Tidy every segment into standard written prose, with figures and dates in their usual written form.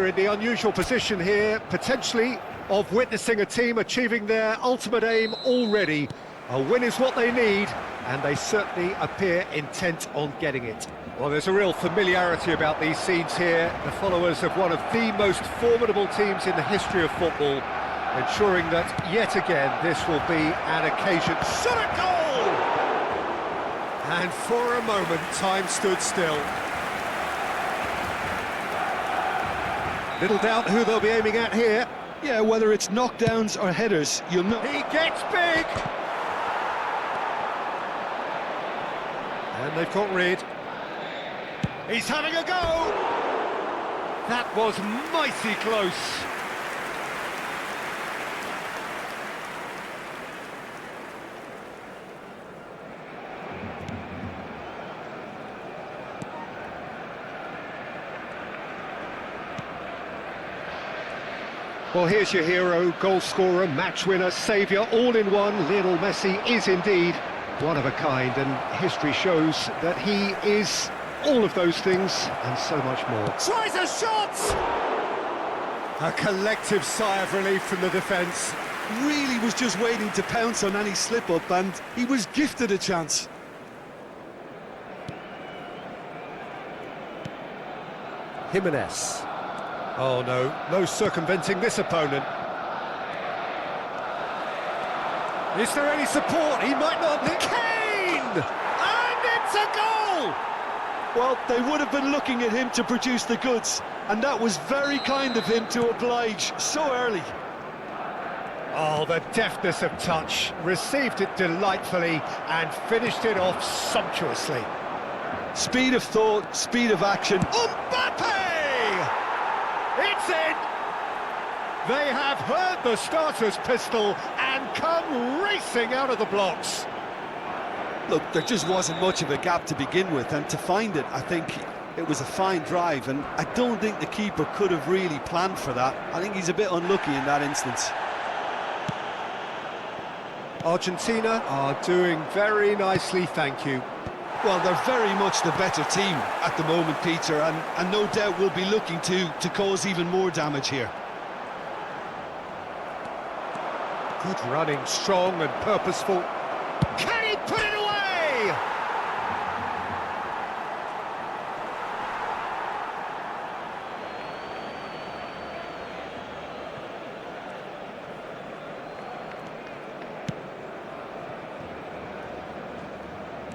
in the unusual position here, potentially, of witnessing a team achieving their ultimate aim already. A win is what they need, and they certainly appear intent on getting it. Well, there's a real familiarity about these scenes here. The followers of one of the most formidable teams in the history of football, ensuring that, yet again, this will be an occasion. Shot a goal! And for a moment, time stood still. Little doubt who they'll be aiming at here. Yeah, whether it's knockdowns or headers, you'll know. He gets big! And they've got rid. He's having a go! That was mighty close. Well, here's your hero, goal scorer, match winner, saviour, all in one. Lionel Messi is indeed one of a kind, and history shows that he is all of those things and so much more. Tries a shot! A collective sigh of relief from the defence. Really was just waiting to pounce on any slip-up, and he was gifted a chance. Jimenez. Oh no, no circumventing this opponent. Is there any support? He might not. Kane! And it's a goal! Well, they would have been looking at him to produce the goods, and that was very kind of him to oblige so early. Oh, the deftness of touch. Received it delightfully and finished it off sumptuously. Speed of thought, speed of action. Mbappe! It's in! They have heard the starter's pistol and come racing out of the blocks. Look, there just wasn't much of a gap to begin with, and to find it, I think it was a fine drive, and I don't think the keeper could have really planned for that. I think he's a bit unlucky in that instance. Argentina are doing very nicely, thank you. Well, they're very much the better team at the moment, Peter, and no doubt will be looking to cause even more damage here. Good running, strong and purposeful. Can he put it away?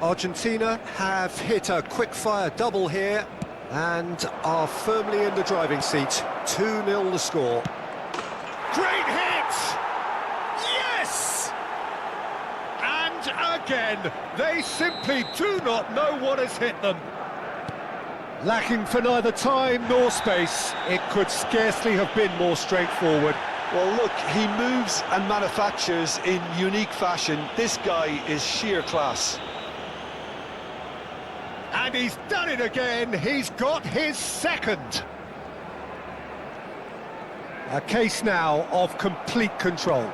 Argentina have hit a quick-fire double here and are firmly in the driving seat. 2-0 the score. Great hit! Yes! And again, they simply do not know what has hit them. Lacking for neither time nor space, it could scarcely have been more straightforward. Well, look, he moves and manufactures in unique fashion. This guy is sheer class. And he's done it again, he's got his second. A case now of complete control.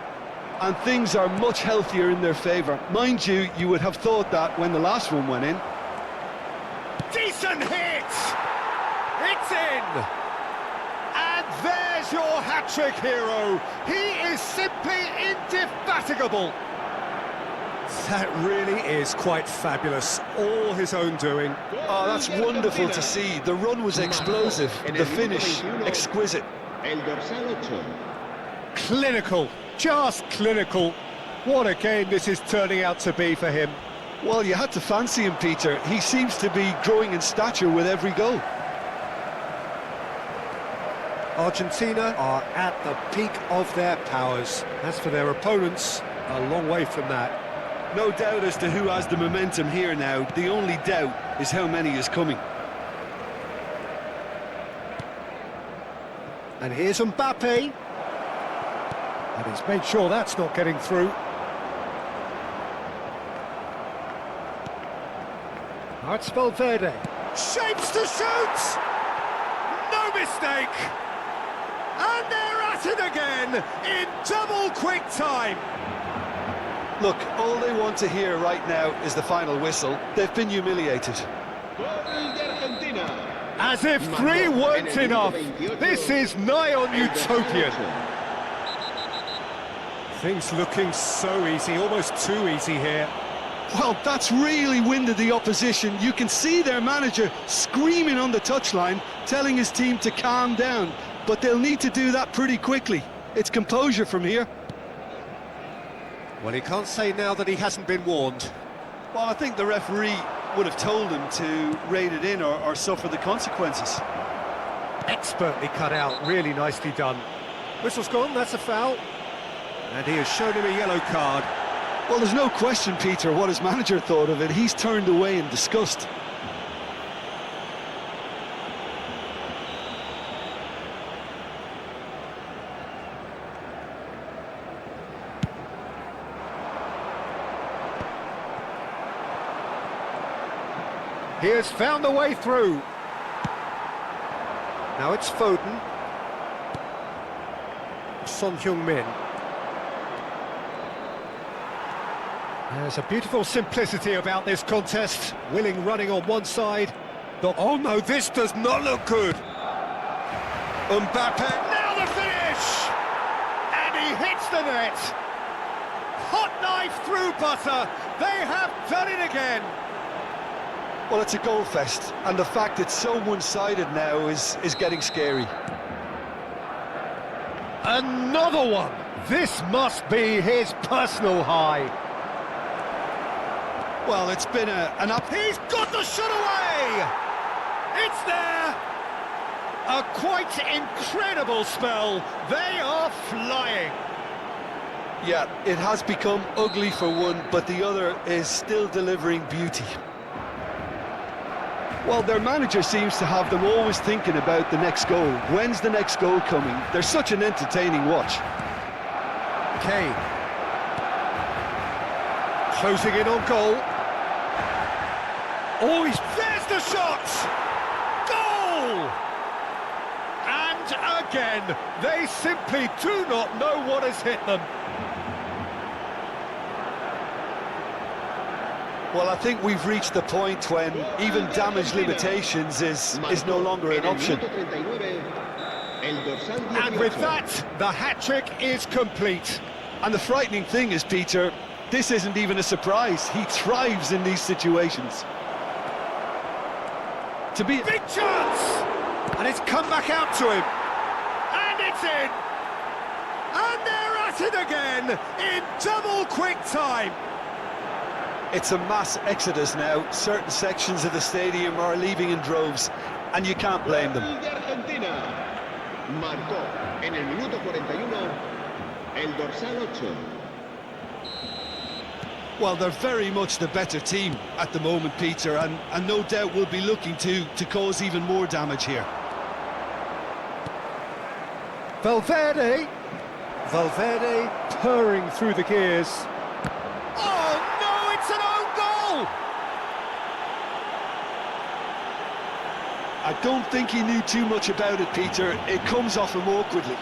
And things are much healthier in their favour. Mind you, you would have thought that when the last one went in. Decent hit! It's in! And there's your hat-trick hero. He is simply indefatigable. That really is quite fabulous, all his own doing. Oh, that's wonderful to see. The run was explosive, the finish exquisite. Clinical, just clinical. What a game this is turning out to be for him. Well, you had to fancy him, Peter. He seems to be growing in stature with every goal. Argentina are at the peak of their powers. As for their opponents, a long way from that. No doubt as to who has the momentum here now. The only doubt is how many is coming. And here's Mbappe. And he's made sure that's not getting through. Now it's Valverde. Shapes to shoot! No mistake! And they're at it again in double quick time. Look, all they want to hear right now is the final whistle. They've been humiliated. Gol de Argentina. As if three weren't enough. This is nigh on utopian. Things looking so easy, almost too easy here. Well, that's really winded the opposition. You can see their manager screaming on the touchline, telling his team to calm down. But they'll need to do that pretty quickly. It's composure from here. Well, he can't say now that he hasn't been warned. Well, I think the referee would have told him to rein it in or suffer the consequences. Expertly cut out, really nicely done. Whistle's gone, that's a foul. And he has shown him a yellow card. Well, there's no question, Peter, what his manager thought of it. He's turned away in disgust. He has found a way through. Now it's Foden. Son Heung-min. There's a beautiful simplicity about this contest. Willing running on one side. Oh no, this does not look good. Mbappe, now the finish! And he hits the net. Hot knife through butter. They have done it again. Well, it's a goal fest, and the fact it's so one-sided now is getting scary. Another one. This must be his personal high. Well, it's been an up... He's got the shot away! It's there! A quite incredible spell. They are flying. Yeah, it has become ugly for one, but the other is still delivering beauty. Well, their manager seems to have them always thinking about the next goal. When's the next goal coming? They're such an entertaining watch. Kane. Closing in on goal. Oh, there's the shot! Goal! And again, they simply do not know what has hit them. Well, I think we've reached the point when even damage limitations is no longer an option. And with that, the hat-trick is complete. And the frightening thing is, Peter, this isn't even a surprise. He thrives in these situations. To be... Big chance! And it's come back out to him. And it's in! And they're at it again in double quick time. It's a mass exodus now. Certain sections of the stadium are leaving in droves, and you can't blame them. Marcó en el minuto 41 el dorsal 8. Well, they're very much the better team at the moment, Peter, and no doubt will be looking to cause even more damage here. Valverde purring through the gears. Oh no, it's an own goal! I don't think he knew too much about it, Peter. It comes off him awkwardly.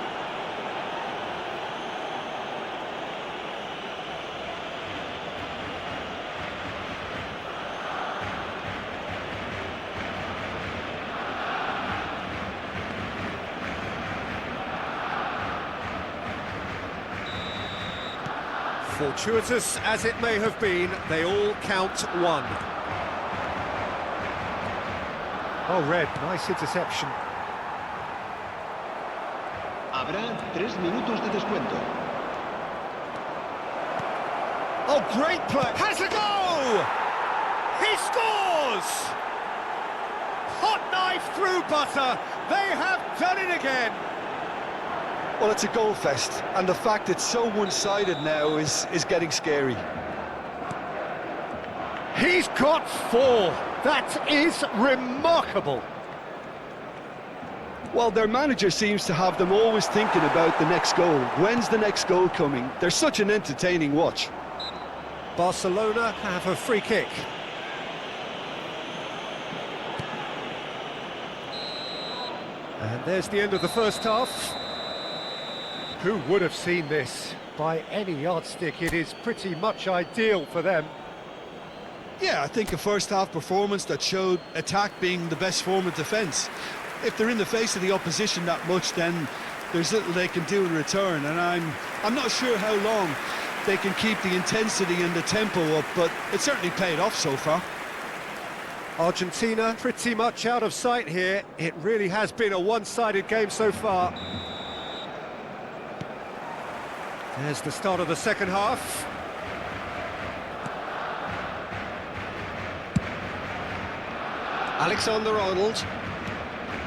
Fortuitous as it may have been, they all count one. Oh, Red, nice interception. Habrá 3 minutos de descuento. Oh, great play! Has a go! He scores! Hot knife through butter. They have done it again. Well, it's a goal fest, and the fact it's so one-sided now is getting scary. He's got 4. That is remarkable. Well, their manager seems to have them always thinking about the next goal. When's the next goal coming? They're such an entertaining watch. Barcelona have a free kick. And there's the end of the first half. Who would have seen this? By any yardstick, it is pretty much ideal for them. Yeah, I think a first-half performance that showed attack being the best form of defence. If they're in the face of the opposition that much, then there's little they can do in return, and I'm not sure how long they can keep the intensity and the tempo up, but it certainly paid off so far. Argentina pretty much out of sight here. It really has been a one-sided game so far. There's the start of the second half. Alexander-Arnold.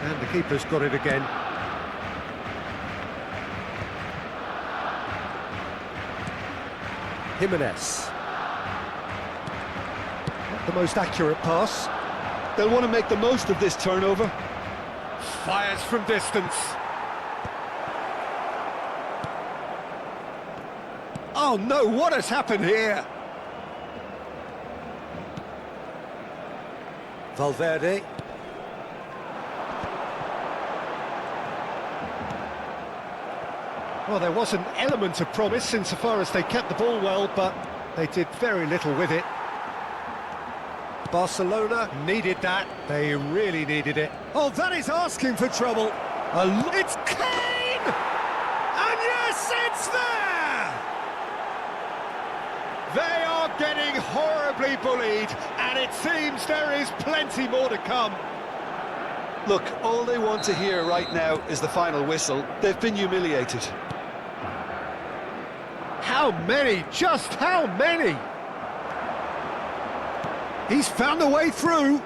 And the keeper's got it again. Jimenez. Not the most accurate pass. They'll want to make the most of this turnover. Fires from distance. Oh no, what has happened here? Valverde. Well, there was an element of promise insofar as they kept the ball well, but they did very little with it. Barcelona needed that. They really needed it. Oh, that is asking for trouble. It's Kane! And yes, it's there! They are getting horribly bullied, and it seems there is plenty more to come. Look, all they want to hear right now is the final whistle. They've been humiliated. How many? Just how many? He's found a way through.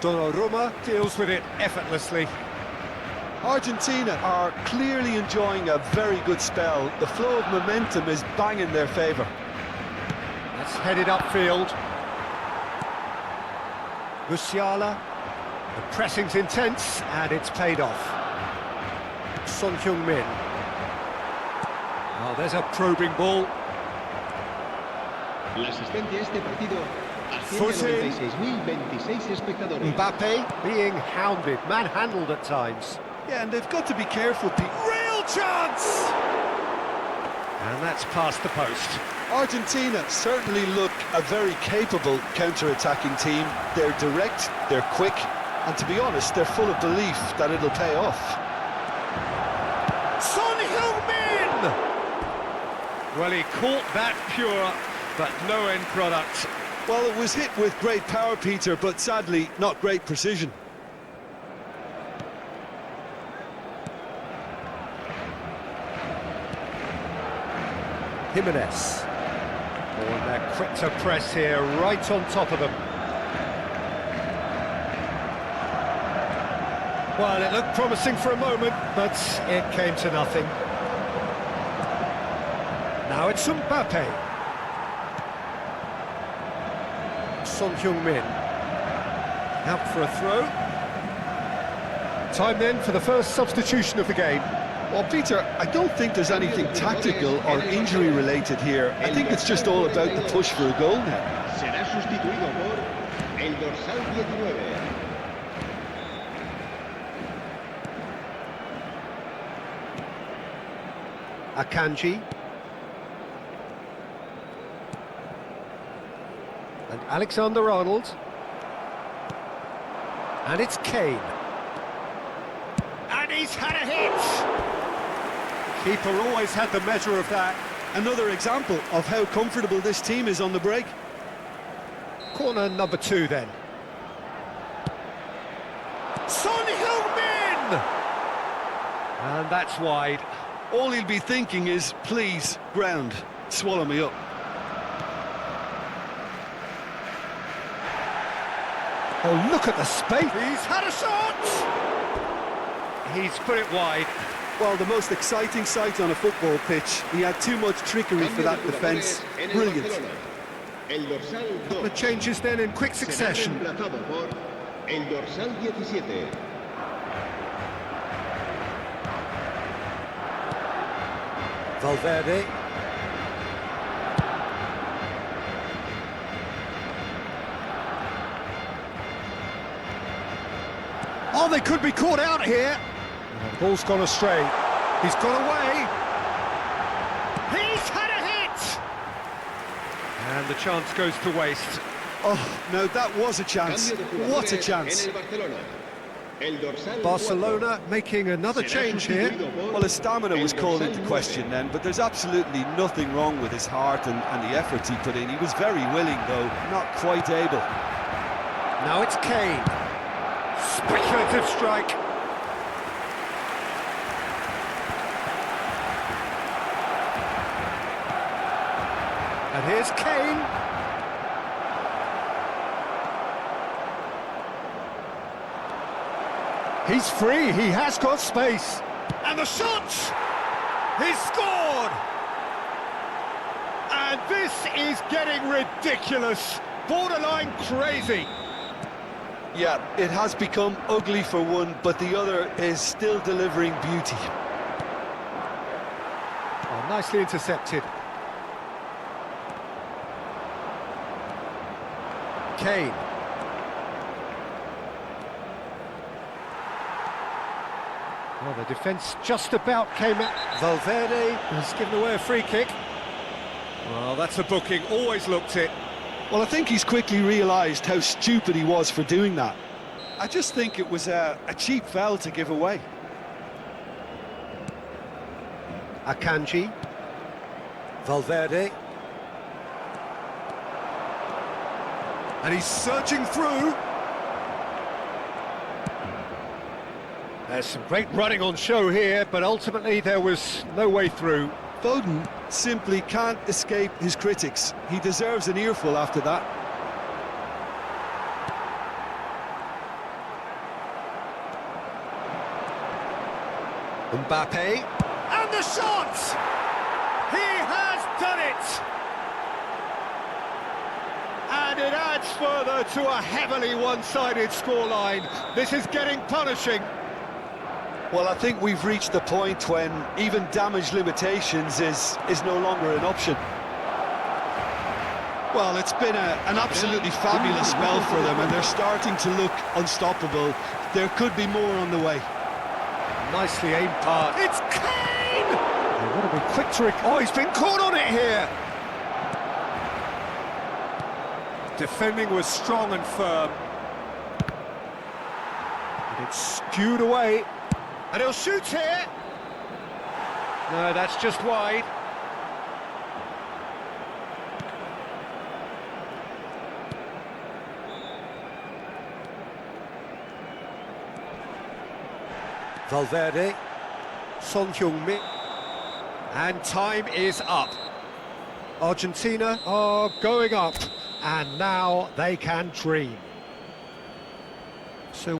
Donnarumma deals with it effortlessly. Argentina are clearly enjoying a very good spell. The flow of momentum is bang in their favour. That's headed upfield. Musiala. The pressing's intense, and it's paid off. Son Heung-min. Oh, there's a probing ball. La asistencia a este partido asciende a 96.026 espectadores. Mbappe being hounded, manhandled at times. Yeah, and they've got to be careful, Pete. Real chance! And that's past the post. Argentina certainly look a very capable counter-attacking team. They're direct, they're quick, and to be honest, they're full of belief that it'll pay off. Son Heung-min! Well, he caught that pure, but no end product. Well, it was hit with great power, Peter, but sadly, not great precision. Jimenez. Oh, and they're quick to press here, right on top of them. Well, it looked promising for a moment, but it came to nothing. Now it's Mbappe. Son Heung-min. Out for a throw. Time then for the first substitution of the game. Well, Peter, I don't think there's anything tactical or injury-related here. I think it's just all about the push for a goal now. Será sustituido por el dorsal 19. Akanji. And Alexander-Arnold. And it's Kane. And he's had a hit! Keeper always had the measure of that. Another example of how comfortable this team is on the break. Corner number 2 then. Son Heung-min! And that's wide. All he'll be thinking is, please, ground, swallow me up. Oh, look at the space. He's had a shot! He's put it wide. Well, the most exciting sight on a football pitch. He had too much trickery for that defence. Brilliant. The changes then in quick succession. El dorsal 17. Valverde. Oh, they could be caught out here. Oh, the ball's gone astray. He's gone away. He's had And the chance goes to waste. Oh, no, that was a chance. What a chance. Barcelona making another change here. Well, his stamina was called into question then, but there's absolutely nothing wrong with his heart and the efforts he put in. He was very willing, though, not quite able. Now it's Kane. Speculative strike. And here's Kane. He's free, he has got space. And the shot! He's scored! And this is getting ridiculous. Borderline crazy. Yeah, it has become ugly for one, but the other is still delivering beauty. Oh, nicely intercepted. Kane. Well, the defence just about came at Valverde, has given away a free kick. Well, that's a booking, always looked it. Well, I think he's quickly realised how stupid he was for doing that. I just think it was a cheap foul to give away. Akanji. Valverde. And he's surging through. There's some great running on show here, but ultimately there was no way through. Foden simply can't escape his critics. He deserves an earful after that. Mbappe. And the shot! He has done it! And it adds further to a heavily one-sided scoreline. This is getting punishing. Well, I think we've reached the point when even damage limitations is no longer an option. Well, it's been an absolutely fabulous spell for them, and they're starting to look unstoppable. There could be more on the way. Nicely aimed pass. It's Kane! They want to be quick to... Oh, he's been caught on it here! Defending was strong and firm. And it's skewed away. And he'll shoot here. No, that's just wide. Valverde. Son Heung-min. And time is up. Argentina are going up. And now they can dream.